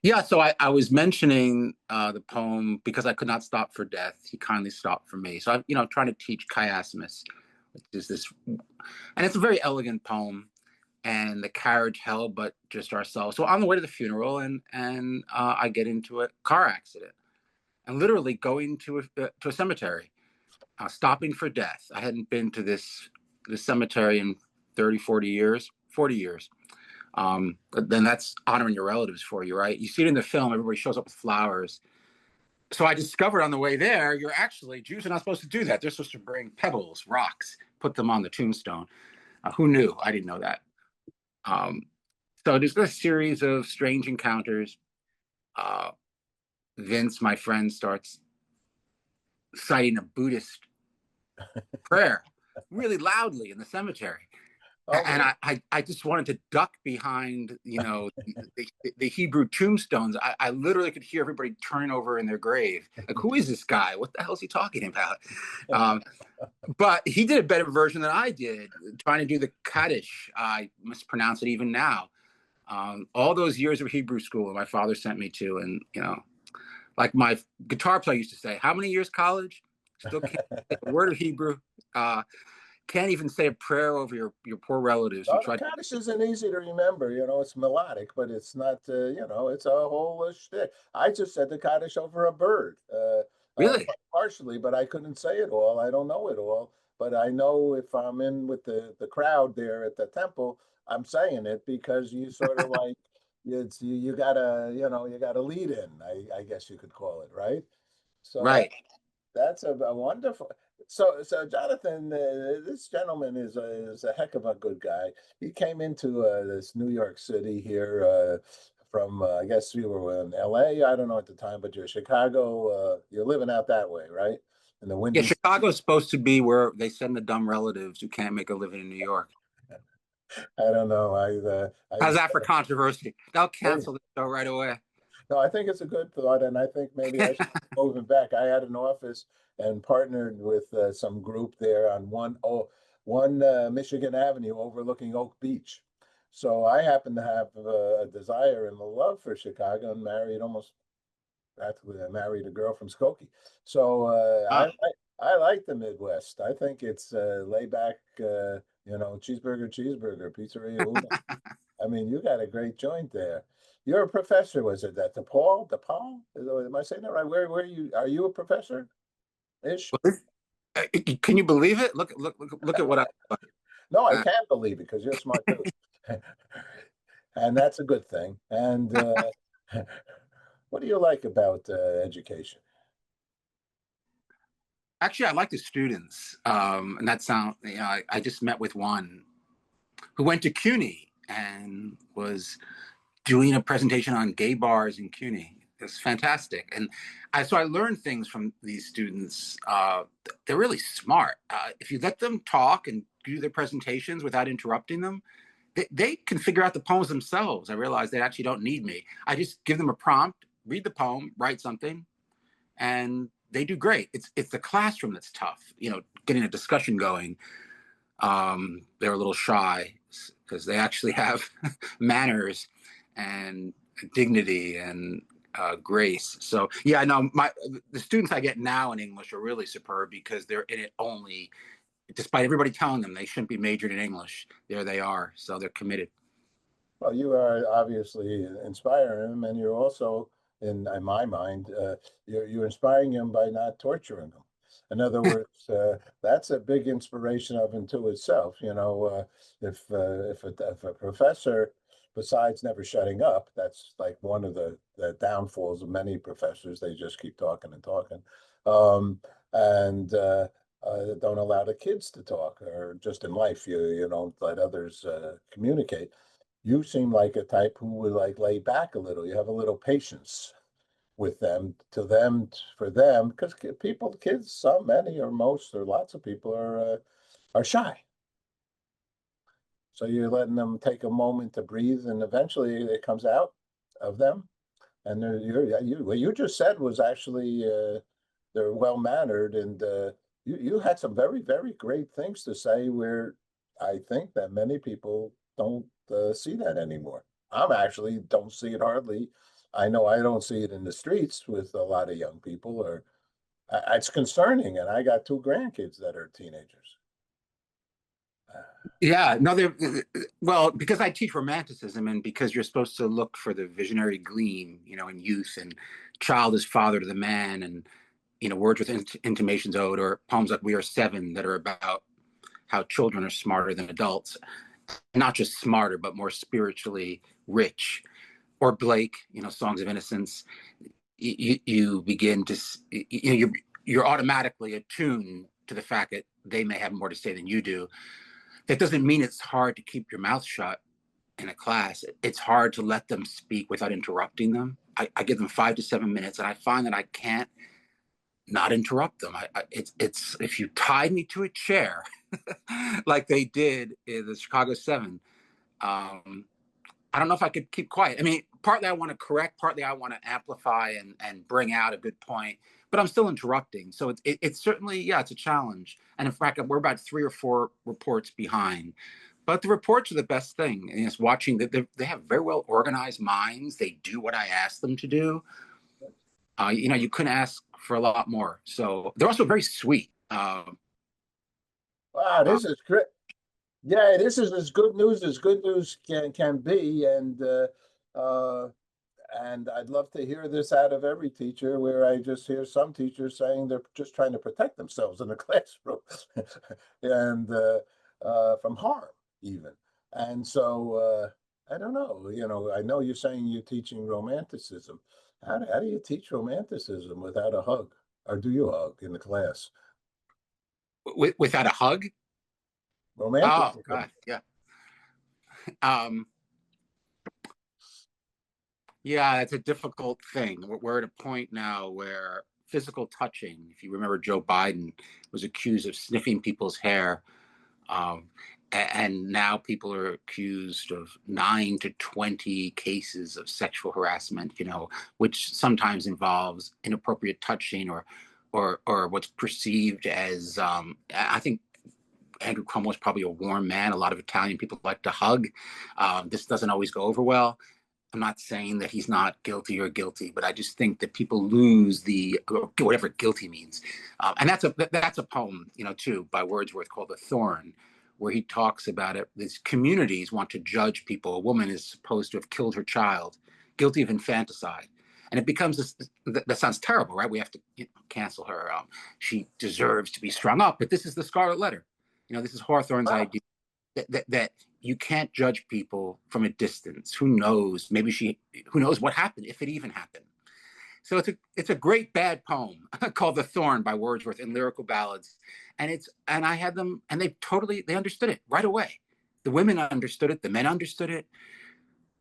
Yeah, so I was mentioning the poem because I could not stop for death. He kindly stopped for me. So I'm trying to teach chiasmus, which is this, and it's a very elegant poem. And the carriage held, but just ourselves. So on the way to the funeral, and I get into a car accident, and literally going to a cemetery, stopping for death. I hadn't been to this cemetery in 30, 40 years, 40 years. But then that's honoring your relatives for you, right? You see it in the film, everybody shows up with flowers. So I discovered on the way there, Jews are not supposed to do that. They're supposed to bring pebbles, rocks, put them on the tombstone. Who knew? I didn't know that. Um, so there's a series of strange encounters. Uh, Vince, my friend, starts citing a Buddhist prayer really loudly in the cemetery. Oh, And really? I just wanted to duck behind, the Hebrew tombstones. I literally could hear everybody turning over in their grave. Like, who is this guy? What the hell is he talking about? Um, but he did a better version than I did, trying to do the Kaddish. I mispronounce it even now. All those years of Hebrew school my father sent me to, and like my guitar player used to say, how many years college? Still can't say a word of Hebrew. Uh, can't even say a prayer over your poor relatives who Oh, the tried. Kaddish isn't easy to remember. It's melodic, but it's not, it's a whole shtick. I just said the Kaddish over a bird, Really? partially, but I couldn't say it all. I don't know it all, but I know if I'm in with the crowd there at the temple, I'm saying it because you sort of like, you gotta, you gotta lead in, I guess you could call it, right? So Right. that's a wonderful. So Jonathan, this gentleman is a heck of a good guy. He came into this New York City here from, I guess you were in LA. I don't know at the time, but you're Chicago. You're living out that way, right? In the Yeah, windy. Chicago's supposed to be where they send the dumb relatives who can't make a living in New York. I don't know. How's that for controversy? They'll I cancel the show right away. No, I think it's a good thought, and I think maybe I should move it back. I had an office and partnered with some group there on one Michigan Avenue overlooking Oak Beach. So I happen to have a desire and a love for Chicago, and married almost practically. I married a girl from Skokie. So Oh, I like the Midwest. I think it's lay back, cheeseburger, cheeseburger, pizzeria. Una. I mean, you got a great joint there. You're a professor, was it that DePaul? DePaul? Am I saying that right? Where are you a professor? Ish? can you believe it? Look at what I. No, I Uh, can't believe it because you're smart too. And that's a good thing. And what do you like about education? Actually, I like the students, and that sound. I just met with one who went to CUNY and was doing a presentation on gay bars in CUNY. It's fantastic, and I learned things from these students. They're really smart. If you let them talk and do their presentations without interrupting them, they can figure out the poems themselves. I realize they actually don't need me. I just give them a prompt, read the poem, write something, and they do great. It's the classroom that's tough. Getting a discussion going. They're a little shy because they actually have manners and dignity and grace. So yeah, no, the students I get now in English are really superb because they're in it only. Despite everybody telling them they shouldn't be majored in English, there they are. So they're committed. Well, you are obviously inspiring them, and you're also, in my mind, you're inspiring them by not torturing them. In other words, that's a big inspiration of into itself. If a professor, besides never shutting up, that's like one of the downfalls of many professors. They just keep talking and talking, and don't allow the kids to talk, or just in life, you don't let others communicate. You seem like a type who would like lay back a little. You have a little patience with them, for them, because people, kids, some, many, or most, or lots of people are shy. So you're letting them take a moment to breathe, and eventually it comes out of them. And what you just said was actually they're well mannered, and you had some very, very great things to say. Where I think that many people don't see that anymore. I'm actually don't see it hardly I know I don't see it in the streets with a lot of young people, or it's concerning. And I got two grandkids that are teenagers. Yeah, no, they're well, because I teach romanticism and because you're supposed to look for the visionary gleam, in youth, and child is father to the man, and words with intimations ode, or poems like We Are Seven that are about how children are smarter than adults, not just smarter, but more spiritually rich. Or Blake, Songs of Innocence. You begin to, you're automatically attuned to the fact that they may have more to say than you do. That doesn't mean it's hard to keep your mouth shut in a class. It's hard to let them speak without interrupting them. I give them 5 to 7 minutes, and I find that I can't not interrupt them. It's if you tied me to a chair, like they did in the Chicago Seven, um, I don't know if I could keep quiet. I mean, partly I want to correct, partly I want to amplify and bring out a good point, but I'm still interrupting. So it's certainly, yeah, it's a challenge. And in fact, we're about 3 or 4 reports behind. But the reports are the best thing. And it's watching that they have very well organized minds. They do what I ask them to do. You couldn't ask for a lot more. So they're also very sweet. Wow, this is great. Yeah, this is as good news can be, uh, and I'd love to hear this out of every teacher, where I just hear some teachers saying they're just trying to protect themselves in the classroom, and from harm even. And so I don't know. I know you're saying you're teaching romanticism. How do you teach romanticism without a hug, or do you hug in the class? Without a hug. Oh Romanticism. God, yeah. Um, Yeah, it's a difficult thing. We're at a point now where physical touching, if you remember, Joe Biden was accused of sniffing people's hair. Um, and now people are accused of 9 to 20 cases of sexual harassment, which sometimes involves inappropriate touching, or what's perceived as, I think Andrew Cuomo is probably a warm man. A lot of Italian people like to hug. This doesn't always go over well. I'm not saying that he's not guilty or guilty, but I just think that people lose the whatever guilty means, and that's a poem, too, by Wordsworth called "The Thorn," where he talks about it. These communities want to judge people. A woman is supposed to have killed her child, guilty of infanticide, and it becomes this. That sounds terrible, right? We have to cancel her. She deserves to be strung up, but this is the Scarlet Letter. This is Hawthorne's Wow. idea that you can't judge people from a distance. Who knows? Who knows what happened, if it even happened. So it's a great bad poem called "The Thorn" by Wordsworth in Lyrical Ballads, and I had them, and they understood it right away. The women understood it, the men understood it.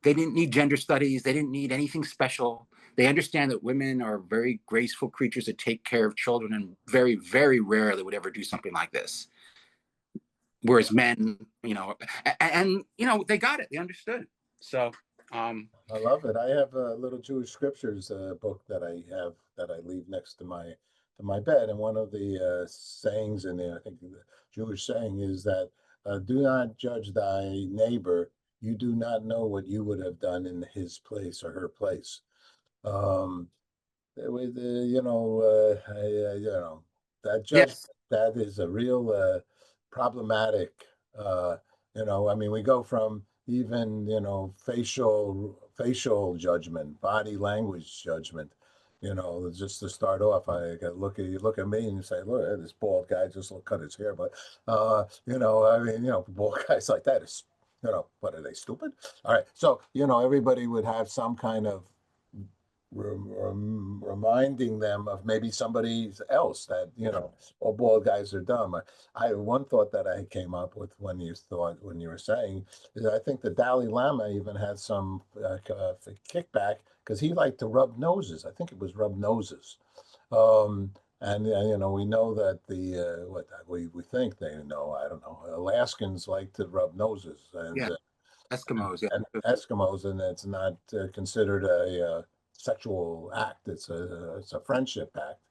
They didn't need gender studies. They didn't need anything special. They understand that women are very graceful creatures that take care of children, and very, very rarely would ever do something like this. Whereas men, they got it, they understood it. So, I love it. I have a little Jewish scriptures book that I leave next to my bed, and one of the sayings in there, I think the Jewish saying is that do not judge thy neighbor. You do not know what you would have done in his place or her place. Um, with that judge yes, that is a real problematic. Uh, I mean, we go from even facial judgment, body language judgment. Just to start off, I got look at me and you say, look, this bald guy just cut his hair, but I mean, bald guys like that is, what are they, stupid? All right, so everybody would have some kind of reminding them of maybe somebody else that all bald guys are dumb. I one thought that I came up with when you were saying is I think the Dalai Lama even had some kickback because he liked to rub noses. I think it was rub noses. And we know that the what we think they know. I don't know. Alaskans like to rub noses, and yeah, Eskimos, and yeah. Eskimos, and it's not considered a sexual act. It's a friendship act.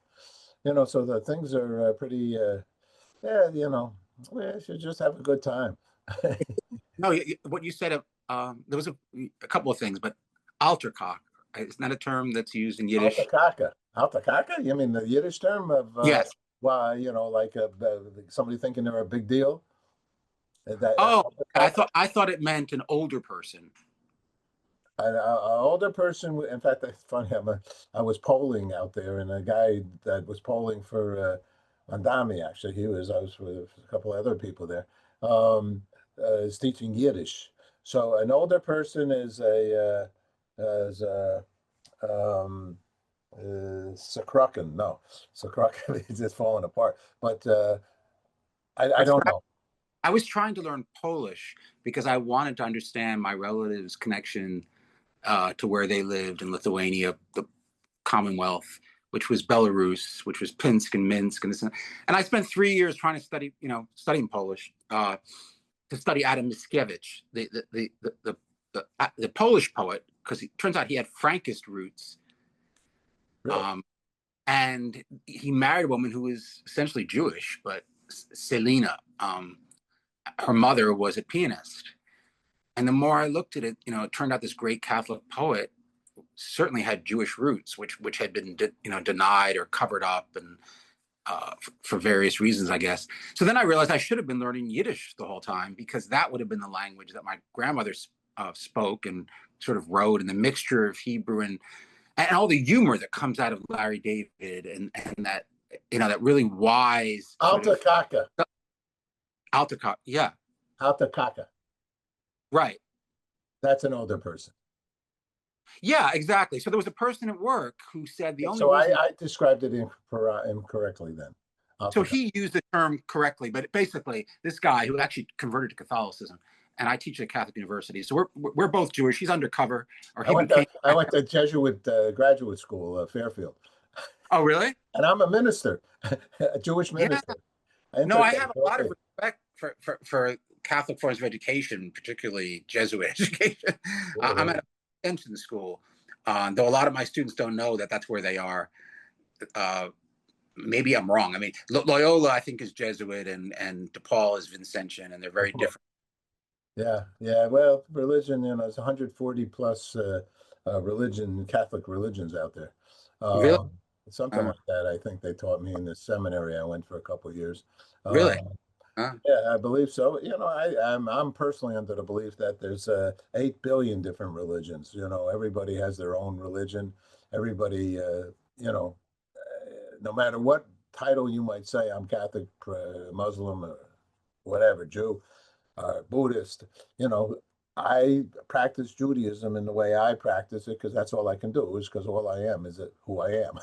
So the things are pretty. Yeah, we should just have a good time. No, what you said, there was a couple of things, but Altercock, Isn't that a term that's used in Yiddish? Altakaka. Altakaka? You mean the Yiddish term of, Yes. well, like somebody thinking they're a big deal? That Oh, altakaka? I thought it meant an older person. An older person. In fact, it's funny. I was polling out there, and a guy that was polling for Mandami, actually, I was with a couple of other people there, is teaching Yiddish. So an older person is a Sakrukken. No, Sakrukken is just falling apart. But I That's don't what know. I was trying to learn Polish because I wanted to understand my relatives' connection to where they lived in Lithuania, the Commonwealth, which was Belarus, which was Pinsk and Minsk, and this. And I spent 3 years trying to study, studying Polish, to study Adam Mickiewicz, the Polish poet, because it turns out he had Frankist roots. Really? Um, and he married a woman who was essentially Jewish, but Selena, her mother was a pianist. And the more I looked at it, it turned out this great Catholic poet certainly had Jewish roots, which had been denied or covered up, and for various reasons, I guess. So then I realized I should have been learning Yiddish the whole time, because that would have been the language that my grandmother spoke and sort of wrote, and the mixture of Hebrew and all the humor that comes out of Larry David, and that that really wise sort of Altakaka. Alta, yeah, Altakaka. right. That's an older person. Yeah, exactly. So there was a person at work who said the only So reason. I described it incorrectly then. So Altakaka. he used the term correctly, but basically, this guy who actually converted to Catholicism, and I teach at a Catholic university, so we're both Jewish. He's undercover, or he became. I went to Jesuit graduate school, Fairfield, Oh, really? and I'm a minister, a Jewish Yeah. minister. No, I Interfaith. have a lot Okay. of respect for Catholic forms of education, particularly Jesuit education. I'm at Mhm. a extension school, though a lot of my students don't know that that's where they are. Uh, Maybe I'm wrong. I mean, Loyola, I think, is Jesuit, and DePaul is Vincentian, and they're very different. Yeah, yeah. Well, religion, there's 140 plus Catholic religions out there. Really? Um, Something Uh, like that. I think they taught me in the seminary I went for a couple of years. really? Um, Uh, Yeah, I believe so. I'm personally under the belief that there's 8 billion different religions. Everybody has their own religion. Everybody, no matter what title you might say, I'm Catholic, Muslim, or whatever, Jew, Buddhist. You know, I practice Judaism in the way I practice it because that's all I can do. Is because all I am is who I am,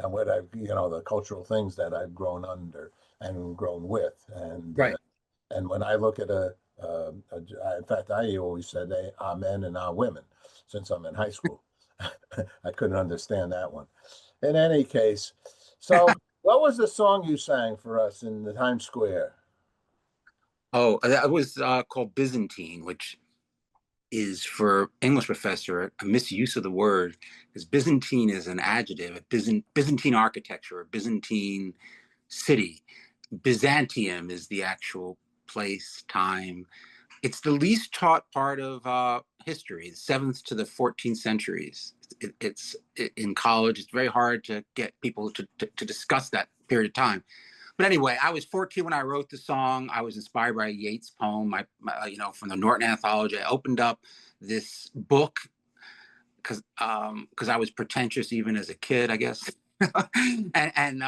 and what the cultural things that I've grown under and grown with, right. and when I look at in fact, I always said amen and women since I'm in high school. I couldn't understand that one. In any case, so what was the song you sang for us in the Times Square? Oh, that was called Byzantine, which is, for English professor, a misuse of the word, because Byzantine is an adjective, Byzantine architecture, a Byzantine city. Byzantium is the actual place, time. It's the least taught part of history, the 7th to the 14th centuries. In college. It's very hard to get people to discuss that period of time. But anyway, I was 14 when I wrote the song. I was inspired by a Yeats poem, from the Norton Anthology. I opened up this book because I was pretentious even as a kid, I guess, and then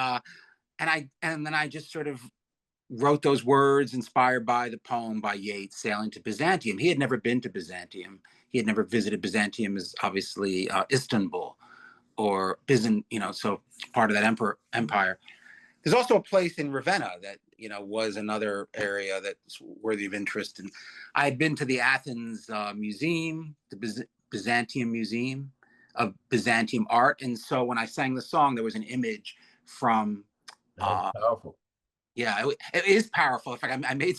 I just sort of wrote those words inspired by the poem by Yeats, Sailing to Byzantium. He had never been to Byzantium. He had never visited Byzantium, as obviously Istanbul or so part of that empire. There's also a place in Ravenna that was another area that's worthy of interest. And I had been to the Athens Museum, the Byzantium Museum of Byzantium art, and so when I sang the song, there was an image from. That's powerful. Yeah, it is powerful. In fact, I made,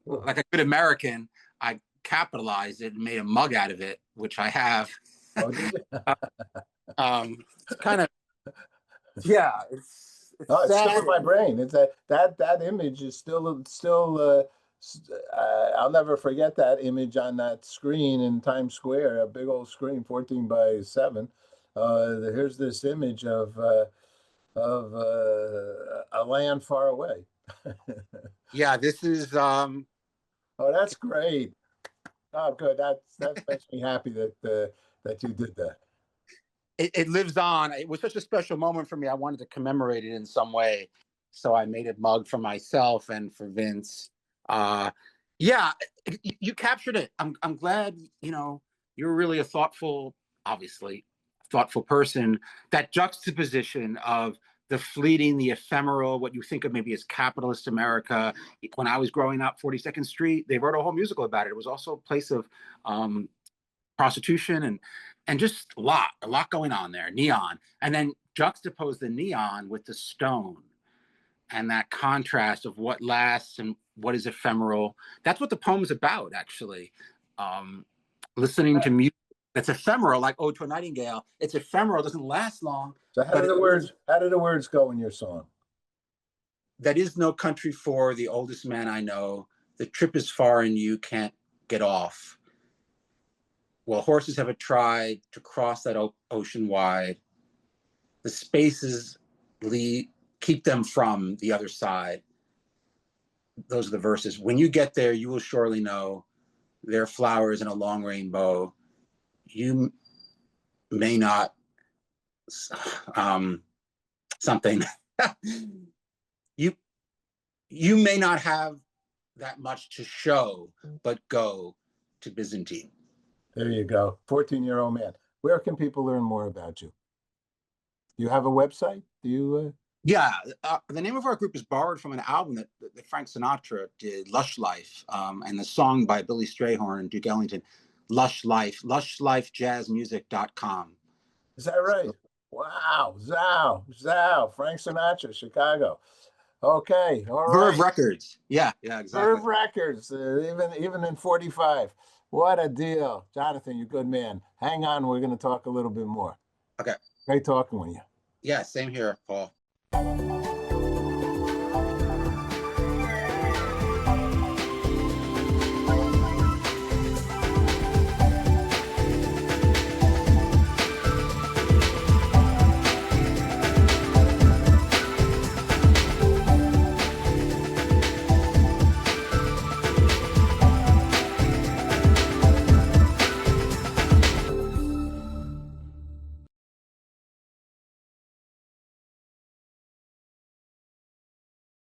Oh, like a good American, I capitalized it and made a mug out of it, which I have. oh, did you? It's kind of, yeah, Oh, it's it's still sad. in my brain. It's that image is still I'll never forget that image on that screen in Times Square, a big old screen, 14 by 7. Here's this image of a land far away. Yeah, this is Oh, that's great. Oh, good. That makes me happy that you did that. it lives on. It was such a special moment for me. I wanted to commemorate it in some way, so I made a mug for myself and for Vince. Yeah, you captured it. I'm glad. You're really a thoughtful, obviously, thoughtful person. That juxtaposition of the fleeting, the ephemeral, what you think of maybe as capitalist America. When I was growing up, 42nd Street, they wrote a whole musical about it. It was also a place of prostitution and just a lot going on there. Neon, and then juxtapose the neon with the stone, and that contrast of what lasts and what is ephemeral. That's what the poem's about, actually. Listening to music that's ephemeral, like "Ode to a Nightingale." It's ephemeral, doesn't last long. So how do the words go in your song? That is no country for the oldest man I know. The trip is far and you can't get off. Well, horses haven't tried to cross that ocean wide. The spaces keep them from the other side. Those are the verses. When you get there, you will surely know there are flowers in a long rainbow. You may not something. you may not have that much to show, but go to Byzantine. There you go. 14-year-old man. Where can people learn more about you? You have a website? Do you? Yeah, the name of our group is borrowed from an album that Frank Sinatra did, Lush Life, and the song by Billy Strayhorn and Duke Ellington, Lush Life, lushlifejazzmusic.com. Is that right? So, wow. Zow, Frank Sinatra, Chicago. Okay, all right. Verve Records. Yeah, exactly. Verve Records, even in 45. What a deal. Jonathan, you good man. Hang on, we're going to talk a little bit more. Okay. Great talking with you. Yeah, same here, Paul.